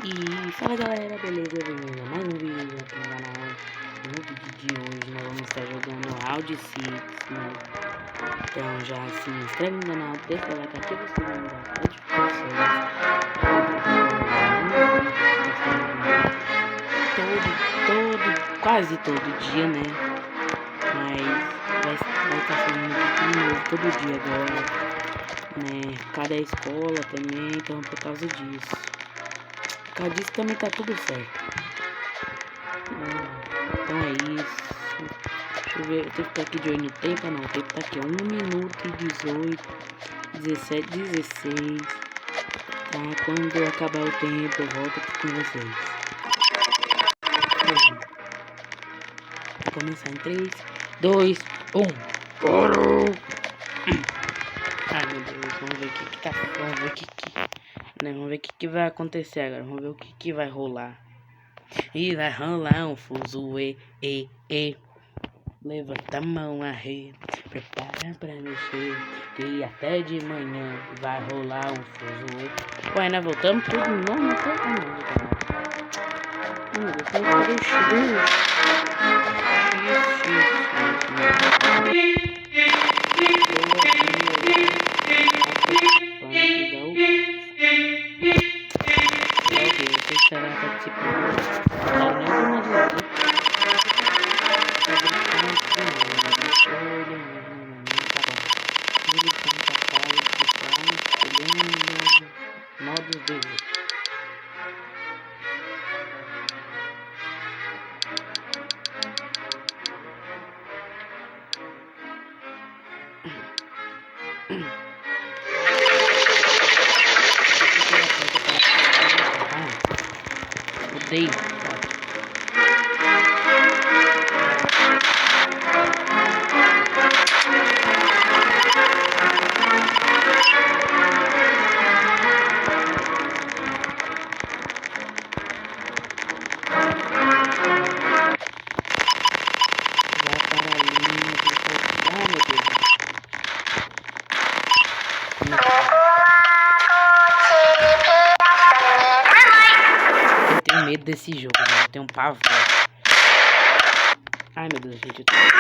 E fala galera, beleza? Bem-vindo a mais um vídeo aqui no canal. No vídeo de hoje nós vamos estar jogando Round 6, né? Então já se inscreve no canal, deixa o like, ativa o sininho das notificações. Quase todo dia, né? Mas vai estar sendo um vídeo novo todo dia agora, né? Cada escola também, então por causa disso. Por causa disso também tá tudo certo. Então é isso. Deixa eu ver, eu tenho que ficar aqui de olho no tempo, não. O tempo tá aqui, 1 minuto e 18, 17, 16. Tá? Quando acabar o tempo, eu volto aqui com vocês. Vou começar em 3, 2, 1. Parou! Ai meu Deus, vamos ver o que tá. Vamos ver o que. Né, vamos ver o que vai acontecer agora. Vamos ver o que vai rolar. E vai rolar um fuzuê, levanta a mão a rei, prepara pra mexer, que até de manhã vai rolar um fuzuê. Ué, nós voltamos tudo de novo, não foi? Meu Deus, tem que fazer você estará participando. Modos de jogo. Odeio. Eu tenho medo desse jogo, né? Eu tenho um pavor. Ai meu Deus, gente, eu tenho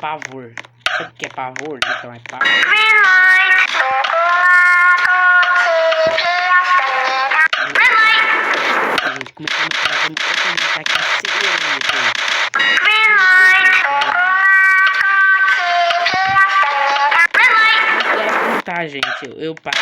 pavor. Sabe o que é pavor? Então é pavor. Gente, começando a falar, vamos aqui acelerando, gente. Tá, gente, eu paro.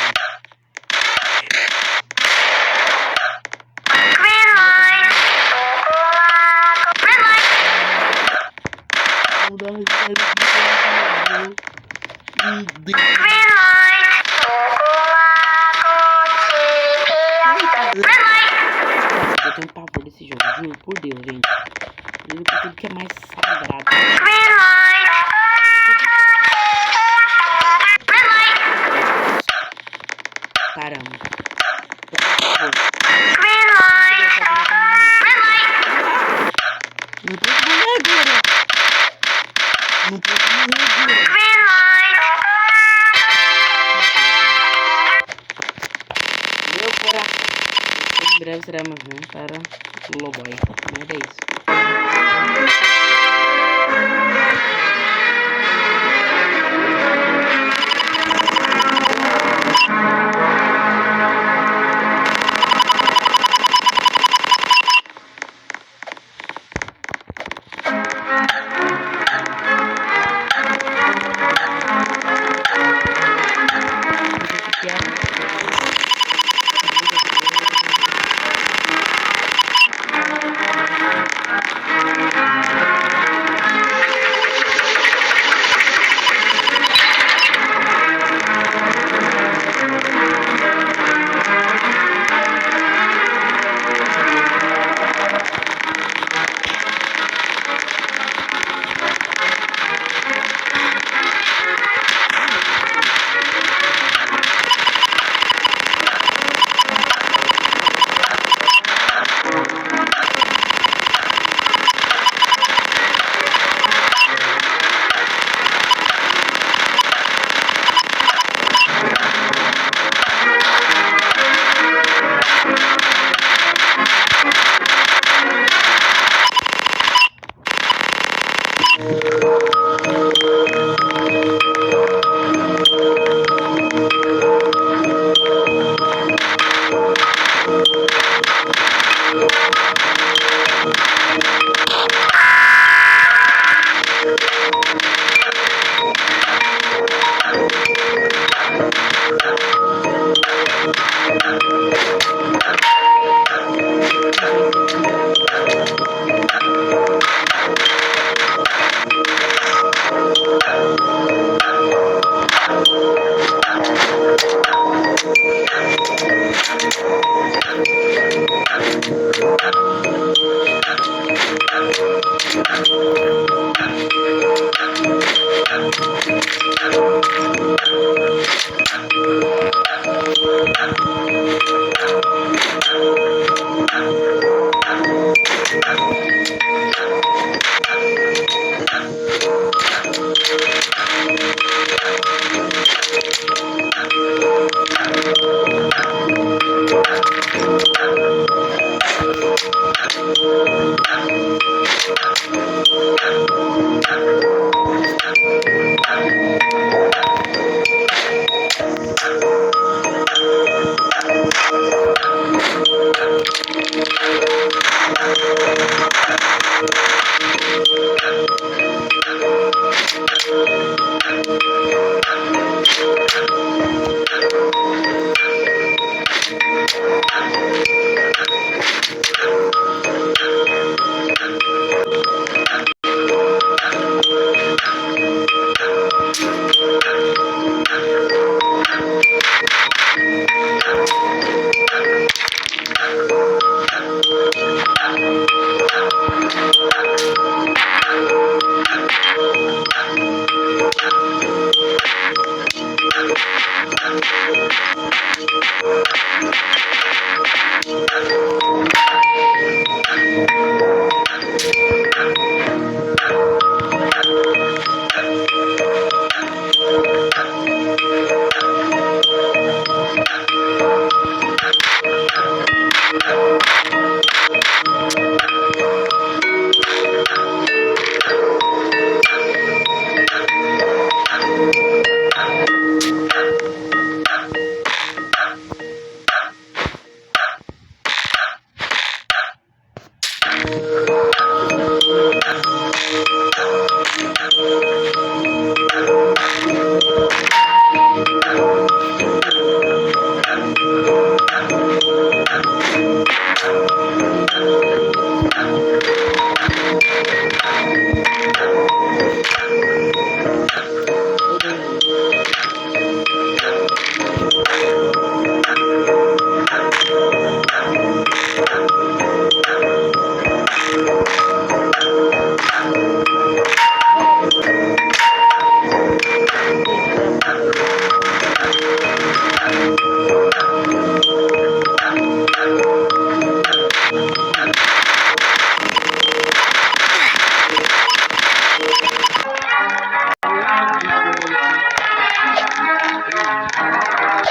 Eu tenho um pavor desse jogo, juro por Deus, gente. Juro por tudo que é mais sagrado. Caramba. Não posso morrer agora. Não posso morrer agora. Meu coração. Em breve será amanhã para o Loboy. Mas é isso.